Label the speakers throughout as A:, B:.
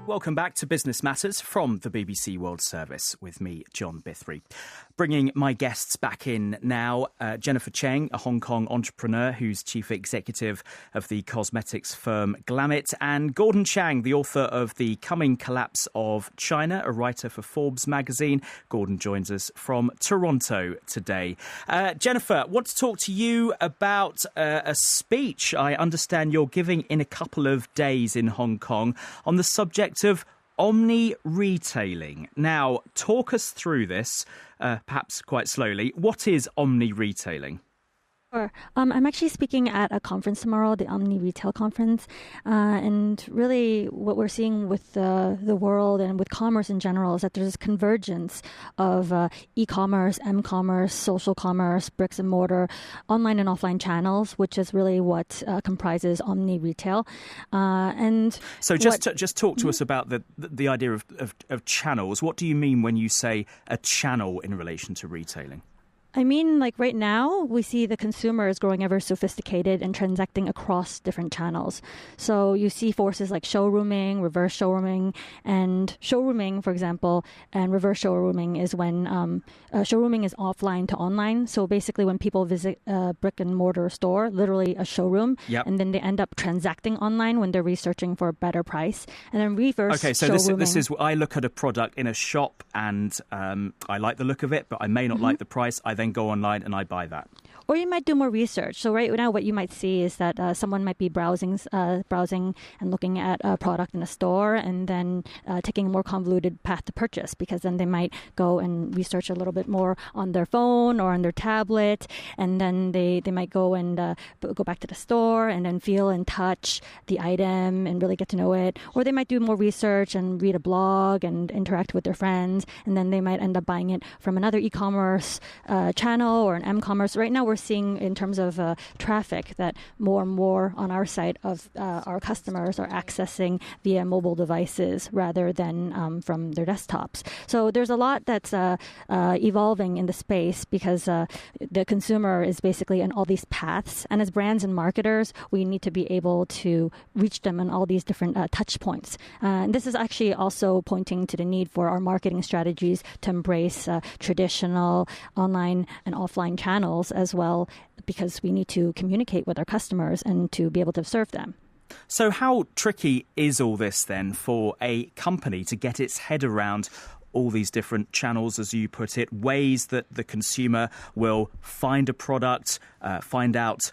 A: welcome back to Business Matters from the BBC World Service with me, Jon Bithrey. Bringing my guests back in now, Jennifer Cheng, a Hong Kong entrepreneur who's chief executive of the cosmetics firm Glam-it, and Gordon Chang, the author of The Coming Collapse of China, a writer for Forbes magazine. Gordon joins us from Toronto today. Jennifer, I want to talk to you about a speech I understand you're giving in a couple of days in Hong Kong on the subject of omni-retailing. Now, talk us through this, perhaps quite slowly. What is omni-retailing?
B: Sure. I'm actually speaking at a conference tomorrow, the Omniretail conference. And really what we're seeing with the world and with commerce in general is that there's this convergence of e-commerce, m-commerce, social commerce, bricks and mortar, online and offline channels, which is really what comprises omni-retail.
A: So just talk to us about the idea of channels. What do you mean when you say a channel in relation to retailing?
B: I mean, like right now, we see the consumer is growing ever sophisticated and transacting across different channels. So you see forces like showrooming, reverse showrooming, and showrooming, for example, and reverse showrooming is when showrooming is offline to online. So basically when people visit a brick and mortar store, literally a showroom, and then they end up transacting online when they're researching for a better price. And then reverse showrooming.
A: This is, I look at a product in a shop and I like the look of it, but I may not like the price. I then go online and I buy that.
B: Or you might do more research. So right now what you might see is that someone might be browsing and looking at a product in a store and then taking a more convoluted path to purchase, because then they might go and research a little bit more on their phone or on their tablet, and then they might go and go back to the store and then feel and touch the item and really get to know it. Or they might do more research and read a blog and interact with their friends, and then they might end up buying it from another e-commerce channel or an m-commerce. Right now we're seeing in terms of traffic that more and more on our side of our customers are accessing via mobile devices rather than from their desktops. So there's a lot that's evolving in the space because the consumer is basically in all these paths. And as brands and marketers, we need to be able to reach them in all these different touch points. And this is actually also pointing to the need for our marketing strategies to embrace traditional online and offline channels as well, because we need to communicate with our customers and to be able to serve them.
A: So how tricky is all this then for a company to get its head around all these different channels, as you put it, ways that the consumer will find a product, find out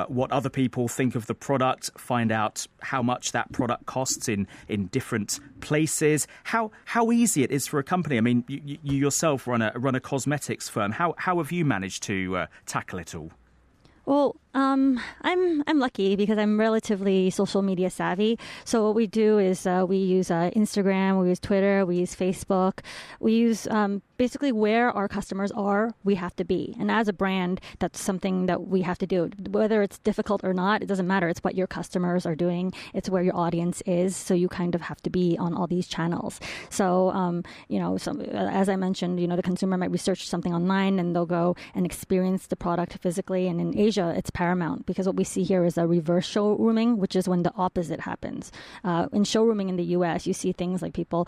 A: what other people think of the product, find out how much that product costs in different places, how easy it is for a company? I mean, you yourself run a cosmetics firm. How have you managed to tackle it all?
B: Well, I'm lucky because I'm relatively social media savvy. So what we do is we use Instagram, we use Twitter, we use Facebook. We use basically where our customers are, we have to be. And as a brand, that's something that we have to do. Whether it's difficult or not, it doesn't matter. It's what your customers are doing. It's where your audience is. So you kind of have to be on all these channels. So, as I mentioned, the consumer might research something online and they'll go and experience the product physically. And in Asia, it's paramount because what we see here is a reverse showrooming, which is when the opposite happens. In showrooming in the U.S., you see things like people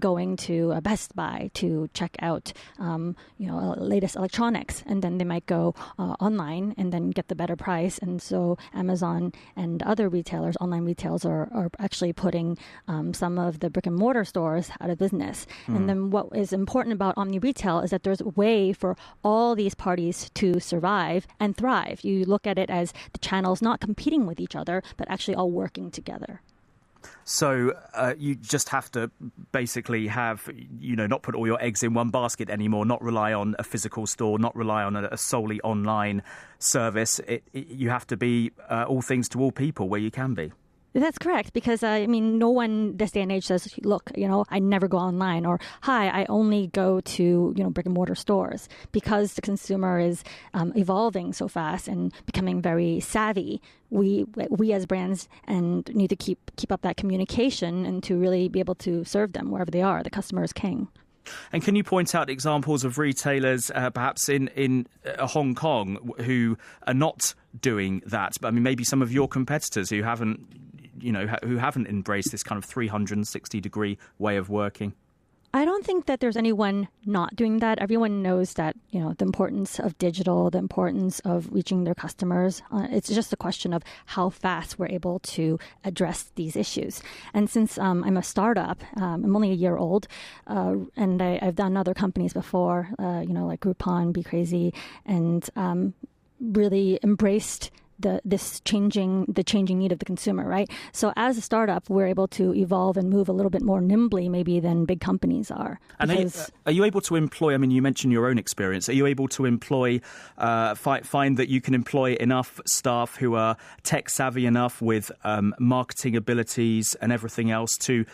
B: going to a Best Buy to check out, latest electronics, and then they might go online and then get the better price. And so Amazon and other retailers, online retailers, are actually putting some of the brick and mortar stores out of business. And then what is important about omni-retail is that there's a way for all these parties to survive and thrive. You look at it as the channels not competing with each other, but actually all working together.
A: So you just have to basically have, not put all your eggs in one basket anymore, not rely on a physical store, not rely on a solely online service. You have to be all things to all people where you can be.
B: That's correct, because, no one this day and age says, look, I never go online, or, hi, I only go to, brick and mortar stores. Because the consumer is evolving so fast and becoming very savvy, we as brands need to keep up that communication and to really be able to serve them wherever they are. The customer is king.
A: And can you point out examples of retailers, perhaps in Hong Kong, who are not doing that? I mean, maybe some of your competitors who haven't who haven't embraced this kind of 360-degree way of working?
B: I don't think that there's anyone not doing that. Everyone knows that, the importance of digital, the importance of reaching their customers. It's just a question of how fast we're able to address these issues. And since I'm a startup, I'm only a year old, and I've done other companies before, like Groupon, Be Crazy, and really embraced the changing need of the consumer, right? So as a startup, we're able to evolve and move a little bit more nimbly maybe than big companies are.
A: And are you able to employ, you mentioned your own experience, are you able to employ, find that you can employ enough staff who are tech savvy enough with marketing abilities and everything else to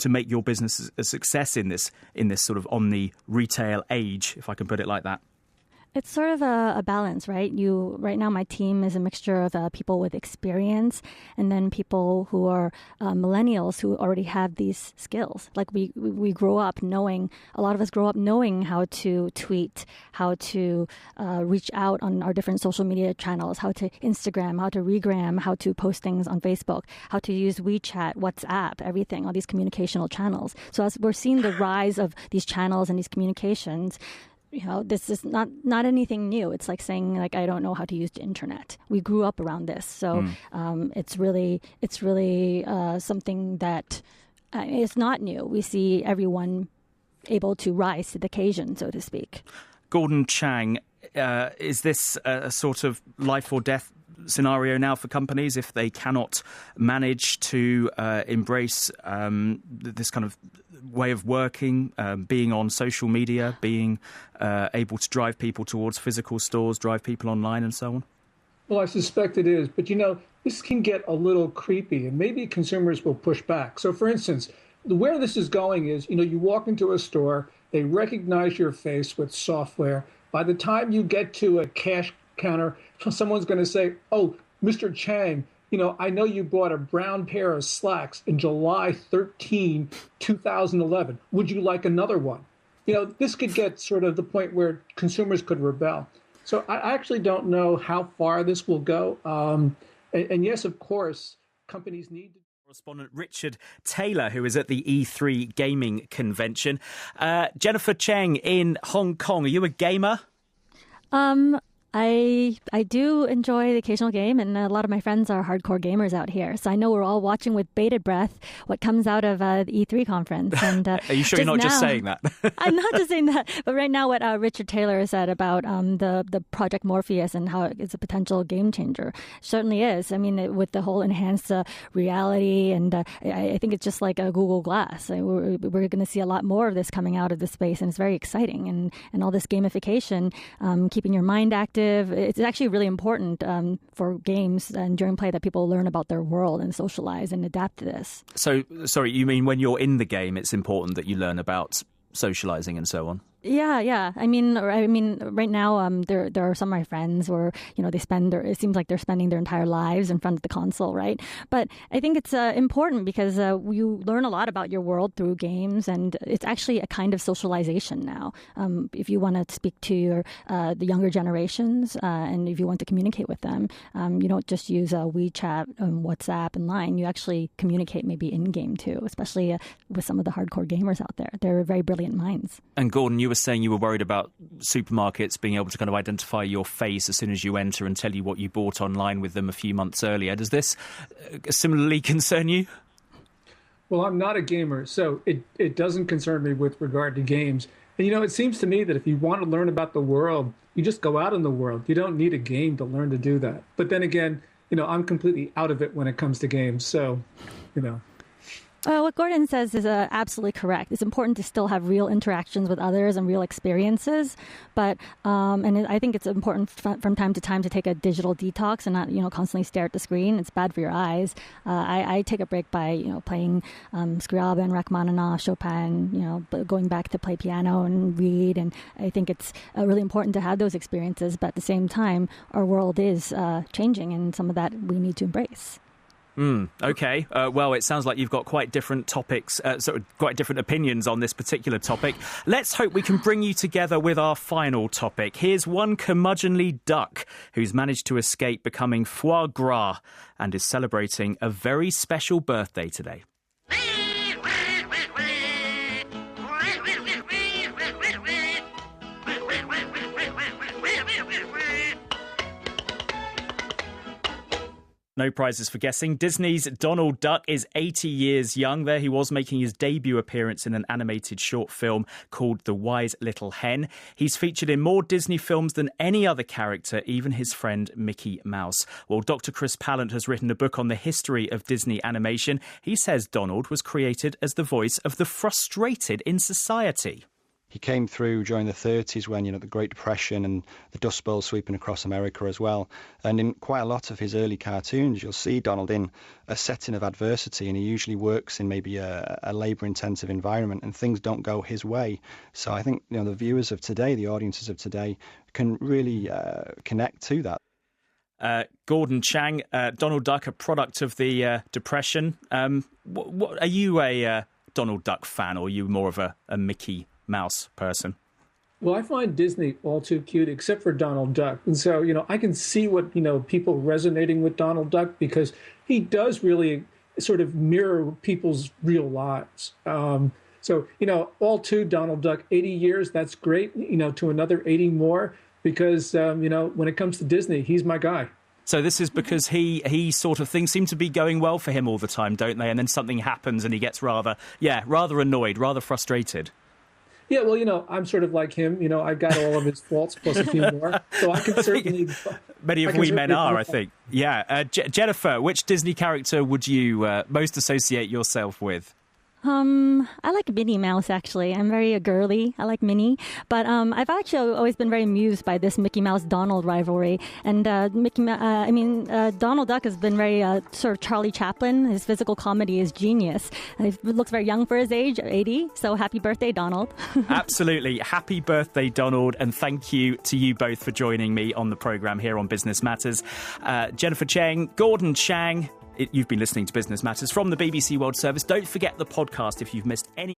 A: make your business a success in this sort of omni-retail age, if I can put it like that?
B: It's sort of a balance, right? Right now, my team is a mixture of people with experience and then people who are millennials who already have these skills. Like we grow up knowing, a lot of us grow up knowing how to tweet, how to reach out on our different social media channels, how to Instagram, how to regram, how to post things on Facebook, how to use WeChat, WhatsApp, everything, all these communicational channels. So as we're seeing the rise of these channels and these communications, this is not anything new. It's like saying, I don't know how to use the internet. We grew up around this. So it's really something that is not new. We see everyone able to rise to the occasion, so to speak.
A: Gordon Chang, is this a sort of life or death scenario now for companies if they cannot manage to embrace this kind of way of working, being on social media, being able to drive people towards physical stores, drive people online and so on?
C: Well, I suspect it is. But, this can get a little creepy and maybe consumers will push back. So, for instance, where this is going is, you walk into a store, they recognize your face with software. By the time you get to a cash counter, someone's going to say, "Oh, Mr. Chang, I know you bought a brown pair of slacks in July 13, 2011. Would you like another one?" This could get sort of the point where consumers could rebel. So I actually don't know how far this will go. And yes, of course, companies need to.
A: Correspondent Richard Taylor, who is at the E3 gaming convention. Jennifer Cheng in Hong Kong. Are you a gamer?
B: I do enjoy the occasional game, and a lot of my friends are hardcore gamers out here. So I know we're all watching with bated breath what comes out of the E3 conference. And
A: are you sure you're not just saying that?
B: I'm not just saying that. But right now, what Richard Taylor said about the Project Morpheus and how it's a potential game changer certainly is. With the whole enhanced reality, and I think it's just like a Google Glass. We're going to see a lot more of this coming out of the space, and it's very exciting. And all this gamification, keeping your mind active. It's actually really important for games and during play that people learn about their world and socialize and adapt to this.
A: So, sorry, you mean when you're in the game, it's important that you learn about socializing and so on?
B: Yeah. I mean, right now, there are some of my friends where, it seems like they're spending their entire lives in front of the console, right? But I think it's important because you learn a lot about your world through games, and it's actually a kind of socialization now. If you want to speak to the younger generations, and if you want to communicate with them, you don't just use WeChat, WhatsApp, and Line. You actually communicate maybe in-game too, especially with some of the hardcore gamers out there. They're very brilliant minds.
A: And Gordon, you were saying you were worried about supermarkets being able to kind of identify your face as soon as you enter and tell you what you bought online with them a few months earlier. Does this similarly concern you?
C: Well, I'm not a gamer, so it doesn't concern me with regard to games. And, it seems to me that if you want to learn about the world, you just go out in the world. You don't need a game to learn to do that. But then again, I'm completely out of it when it comes to games. So,
B: What Gordon says is absolutely correct. It's important to still have real interactions with others and real experiences, but and I think it's important from time to time to take a digital detox and not constantly stare at the screen. It's bad for your eyes. I take a break by playing Scriabin, Rachmaninoff, Chopin. Going back to play piano and read, and I think it's really important to have those experiences. But at the same time, our world is changing, and some of that we need to embrace.
A: Okay. Well, it sounds like you've got quite different topics, quite different opinions on this particular topic. Let's hope we can bring you together with our final topic. Here's one curmudgeonly duck who's managed to escape becoming foie gras and is celebrating a very special birthday today. No prizes for guessing. Disney's Donald Duck is 80 years young. There he was making his debut appearance in an animated short film called The Wise Little Hen. He's featured in more Disney films than any other character, even his friend Mickey Mouse. Well, Dr. Chris Pallant has written a book on the history of Disney animation. He says Donald was created as the voice of the frustrated in society.
D: He came through during the 30s when, the Great Depression and the Dust Bowl sweeping across America as well. And in quite a lot of his early cartoons, you'll see Donald in a setting of adversity, and he usually works in maybe a labour-intensive environment, and things don't go his way. So I think, the viewers of today, the audiences of today, can really connect to that.
A: Gordon Chang, Donald Duck, a product of the Depression. What, are you a Donald Duck fan, or are you more of a Mickey Mouse person?
C: Well, I find Disney all too cute, except for Donald Duck. And so, I can see what, people resonating with Donald Duck, because he does really sort of mirror people's real lives. So, all to Donald Duck, 80 years, that's great, to another 80 more, because, when it comes to Disney, he's my guy.
A: So this is because he sort of things seem to be going well for him all the time, don't they? And then something happens and he gets rather annoyed, rather frustrated.
C: Yeah, well, I'm sort of like him. I've got all of his faults plus a few more. So I can certainly...
A: Many of we men are, I think. Yeah. Jennifer, which Disney character would you most associate yourself with?
B: I like Minnie Mouse, actually. I'm very girly. I like Minnie. But I've actually always been very amused by this Mickey Mouse-Donald rivalry. And Donald Duck has been very sort of Charlie Chaplin. His physical comedy is genius. He looks very young for his age, 80. So happy birthday, Donald. Absolutely.
A: Happy birthday, Donald. And thank you to you both for joining me on the programme here on Business Matters. Jennifer Cheng, Gordon Chang. You've been listening to Business Matters from the BBC World Service. Don't forget the podcast if you've missed any